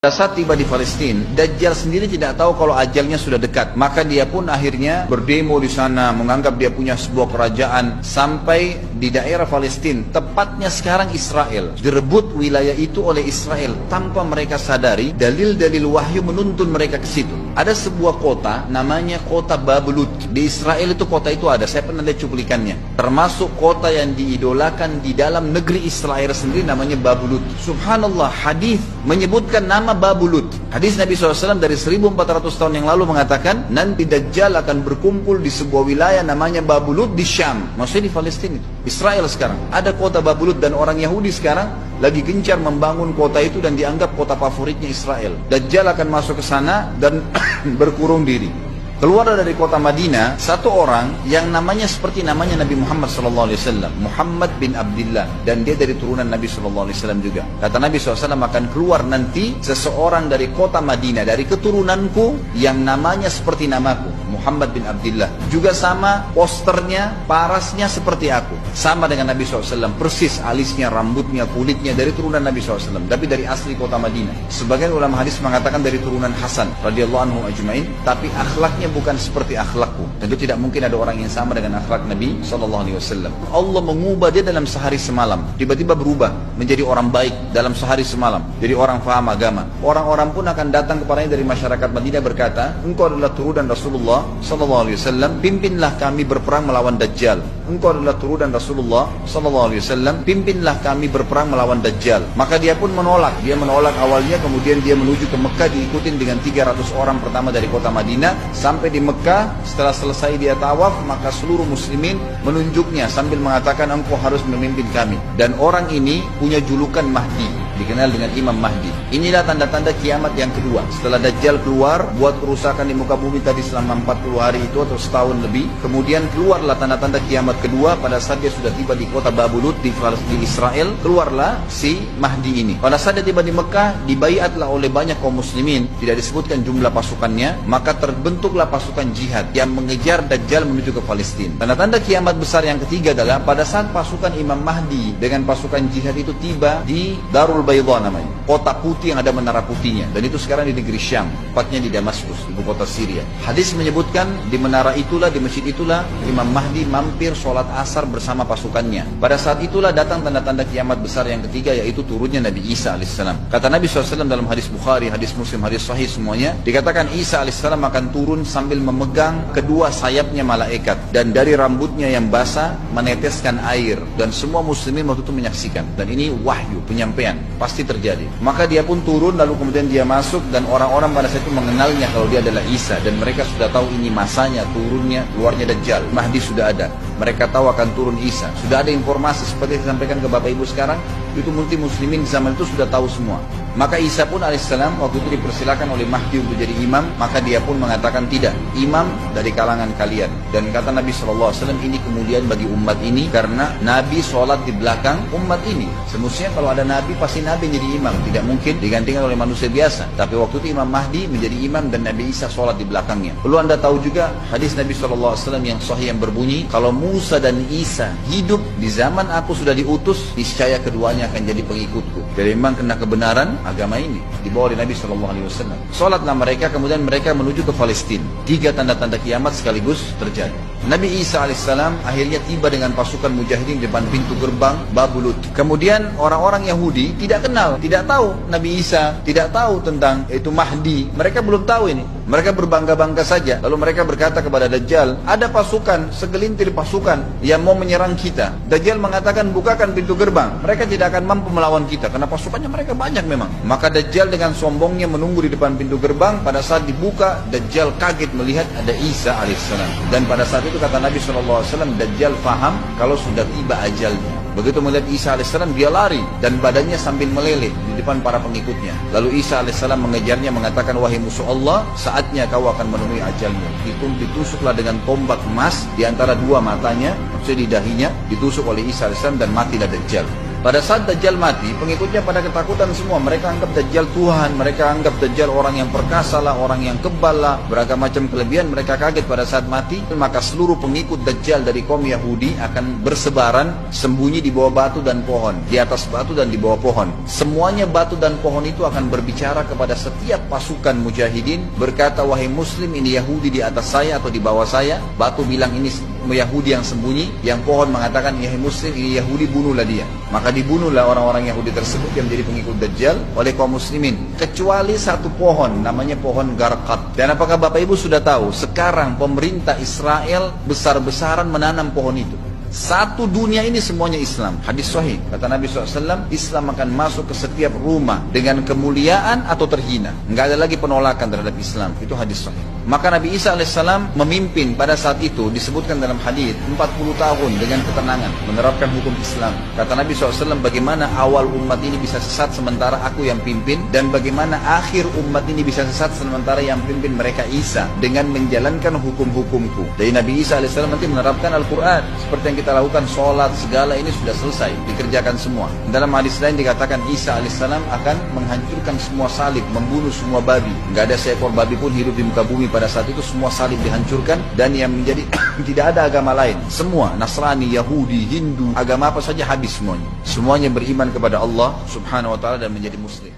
Pada saat tiba di Palestina, Dajjal sendiri tidak tahu kalau ajalnya sudah dekat. Maka dia pun akhirnya berdemo di sana, menganggap dia punya sebuah kerajaan sampai di daerah Palestina. Tepatnya sekarang Israel. Direbut wilayah itu oleh Israel tanpa mereka sadari. Dalil-dalil wahyu menuntun mereka ke situ. Ada sebuah kota namanya kota Babulut. Di Israel itu kota itu ada. Saya pernah lihat cuplikannya. Termasuk kota yang diidolakan di dalam negeri Israel sendiri namanya Babulut. Subhanallah, hadis menyebutkan nama Babulut. Hadis Nabi SAW dari 1400 tahun yang lalu mengatakan nanti Dajjal akan berkumpul di sebuah wilayah namanya Babulut di Syam. Maksudnya di Palestina itu. Israel sekarang. Ada kota Babulut dan orang Yahudi sekarang lagi gencar membangun kota itu dan dianggap kota favoritnya Israel. Dajjal akan masuk ke sana dan berkurung diri. Keluar dari kota Madinah satu orang yang namanya seperti namanya Nabi Muhammad SAW, Muhammad bin Abdullah, dan dia dari turunan Nabi SAW juga. Kata Nabi SAW, akan keluar nanti seseorang dari kota Madinah, dari keturunanku yang namanya seperti namaku, Muhammad bin Abdullah. Juga sama posternya, parasnya seperti aku, sama dengan Nabi SAW, persis alisnya, rambutnya, kulitnya dari turunan Nabi SAW, tapi dari asli kota Madinah. Sebagian ulama hadis mengatakan dari turunan Hasan radhiyallahu anhu ajmain, tapi akhlaknya bukan seperti akhlakku. Tentu tidak mungkin ada orang yang sama dengan akhlak Nabi SAW. Allah mengubah dia dalam sehari semalam. Tiba-tiba berubah menjadi orang baik dalam sehari semalam. Jadi orang faham agama. Orang-orang pun akan datang kepadanya dari masyarakat Madinah berkata, engkau adalah turunan Rasulullah SAW, pimpinlah kami berperang melawan Dajjal. Engkau adalah turunan Rasulullah SAW, pimpinlah kami berperang melawan Dajjal. Maka dia pun menolak. Dia menolak awalnya, kemudian dia menuju ke Mekah diikutin dengan 300 orang pertama dari kota Madinah. Sampai di Mekah, setelah selesai dia tawaf, maka seluruh muslimin menunjuknya sambil mengatakan engkau harus memimpin kami. Dan orang ini punya julukan Mahdi, dikenal dengan Imam Mahdi. Inilah tanda-tanda kiamat yang kedua. Setelah Dajjal keluar, buat kerusakan di muka bumi tadi selama 40 hari itu atau setahun lebih. Kemudian keluarlah tanda-tanda kiamat kedua pada saat dia sudah tiba di kota Babulut di Israel. Keluarlah si Mahdi ini. Pada saat dia tiba di Mekah, dibaiatlah oleh banyak kaum muslimin. Tidak disebutkan jumlah pasukannya. Maka terbentuklah pasukan jihad yang mengejar Dajjal menuju ke Palestina. Tanda-tanda kiamat besar yang ketiga adalah pada saat pasukan Imam Mahdi dengan pasukan jihad itu tiba di Darul Bayda namanya, kota putih yang ada menara putihnya, dan itu sekarang di negeri Syam, tepatnya di Damaskus, ibu kota Syria. Hadis menyebutkan di menara itulah, di masjid itulah Imam Mahdi mampir sholat asar bersama pasukannya. Pada saat itulah datang tanda-tanda kiamat besar yang ketiga, yaitu turunnya Nabi Isa alaihissalam. Kata Nabi SAW dalam hadis Bukhari, hadis Muslim, hadis Sahih semuanya, dikatakan Isa alaihissalam akan turun sambil memegang kedua sayapnya malaikat, dan dari rambutnya yang basah meneteskan air, dan semua muslimin waktu itu menyaksikan. Dan ini wahyu, penyampaian, pasti terjadi. Maka dia pun turun, lalu kemudian dia masuk, dan orang-orang pada saat itu mengenalnya kalau dia adalah Isa, dan mereka sudah tahu ini masanya turunnya, keluarnya Dajjal. Mahdi sudah ada, mereka tahu akan turun Isa. Sudah ada informasi seperti yang disampaikan ke Bapak Ibu sekarang, itu multi muslimin zaman itu sudah tahu semua. Maka Isa pun alaihissalam waktu itu dipersilakan oleh Mahdi untuk jadi imam, maka dia pun mengatakan tidak, imam dari kalangan kalian. Dan kata Nabi SAW, ini kemudian bagi umat ini karena Nabi sholat di belakang umat ini. Semestinya kalau ada Nabi pasti Nabi jadi imam, tidak mungkin digantikan oleh manusia biasa. Tapi waktu itu Imam Mahdi menjadi imam dan Nabi Isa sholat di belakangnya. Perlu anda tahu juga hadis Nabi SAW yang sahih yang berbunyi, kalau Musa dan Isa hidup di zaman aku sudah diutus, niscaya keduanya akan jadi pengikutku. Jadi memang kena kebenaran agama ini dibawa oleh Nabi SAW. Sholatlah mereka, kemudian mereka menuju ke Palestina. 3 tanda-tanda kiamat sekaligus terjadi. Nabi Isa alaihissalam akhirnya tiba dengan pasukan mujahidin di depan pintu gerbang Babulut. Kemudian orang-orang Yahudi tidak kenal, tidak tahu Nabi Isa, tidak tahu tentang itu Mahdi. Mereka belum tahu ini. Mereka berbangga-bangga saja. Lalu mereka berkata kepada Dajjal, ada pasukan, segelintir pasukan yang mau menyerang kita. Dajjal mengatakan, bukakan pintu gerbang. Mereka tidak akan mampu melawan kita karena pasukannya mereka banyak memang. Maka Dajjal dengan sombongnya menunggu di depan pintu gerbang. Pada saat dibuka, Dajjal kaget melihat ada Isa alaihissalam. Dan pada saat itu kata Nabi SAW, Dajjal faham kalau sudah tiba ajalnya. Begitu melihat Isa alaihissalam, dia lari dan badannya sambil meleleh di depan para pengikutnya. Lalu Isa alaihissalam mengejarnya, mengatakan, wahai musuh Allah, saatnya kau akan menemui ajalmu. Ditusuklah dengan tombak emas di antara 2 matanya, maksudnya di dahinya, ditusuk oleh Isa alaihissalam dan matilah Dajjal. Pada saat Dajjal mati, pengikutnya pada ketakutan semua. Mereka anggap Dajjal Tuhan, mereka anggap Dajjal orang yang perkasa lah, orang yang kebal lah, beragam macam kelebihan. Mereka kaget pada saat mati. Maka seluruh pengikut Dajjal dari kaum Yahudi akan bersebaran sembunyi di bawah batu dan pohon, di atas batu dan di bawah pohon. Semuanya batu dan pohon itu akan berbicara kepada setiap pasukan mujahidin, berkata, wahai muslim, ini Yahudi di atas saya atau di bawah saya. Batu bilang ini Yahudi yang sembunyi, yang pohon mengatakan, wahai muslim, ini Yahudi, bunuhlah dia. Maka dibunuhlah orang-orang Yahudi tersebut yang menjadi pengikut Dajjal oleh kaum muslimin, kecuali satu pohon, namanya pohon Garqad. Dan apakah Bapak Ibu sudah tahu, sekarang pemerintah Israel besar-besaran menanam pohon itu. Satu dunia ini semuanya Islam. Hadis sahih, kata Nabi SAW, Islam akan masuk ke setiap rumah dengan kemuliaan atau terhina. Enggak ada lagi penolakan terhadap Islam. Itu hadis sahih. Maka Nabi Isa AS memimpin pada saat itu, disebutkan dalam hadis, 40 tahun dengan ketenangan menerapkan hukum Islam. Kata Nabi SAW, bagaimana awal umat ini bisa sesat sementara aku yang pimpin, dan bagaimana akhir umat ini bisa sesat sementara yang pimpin mereka Isa, dengan menjalankan hukum-hukumku. Dari Nabi Isa AS nanti menerapkan Al-Quran seperti yang kita lakukan, sholat, segala ini sudah selesai, dikerjakan semua. Dalam hadis lain dikatakan Isa AS akan menghancurkan semua salib, membunuh semua babi. Nggak ada seekor babi pun hidup di muka bumi pada saat itu, semua salib dihancurkan. Dan yang menjadi tidak ada agama lain, semua Nasrani, Yahudi, Hindu, agama apa saja habis semuanya. Semuanya beriman kepada Allah Subhanahu wa ta'ala dan menjadi muslim.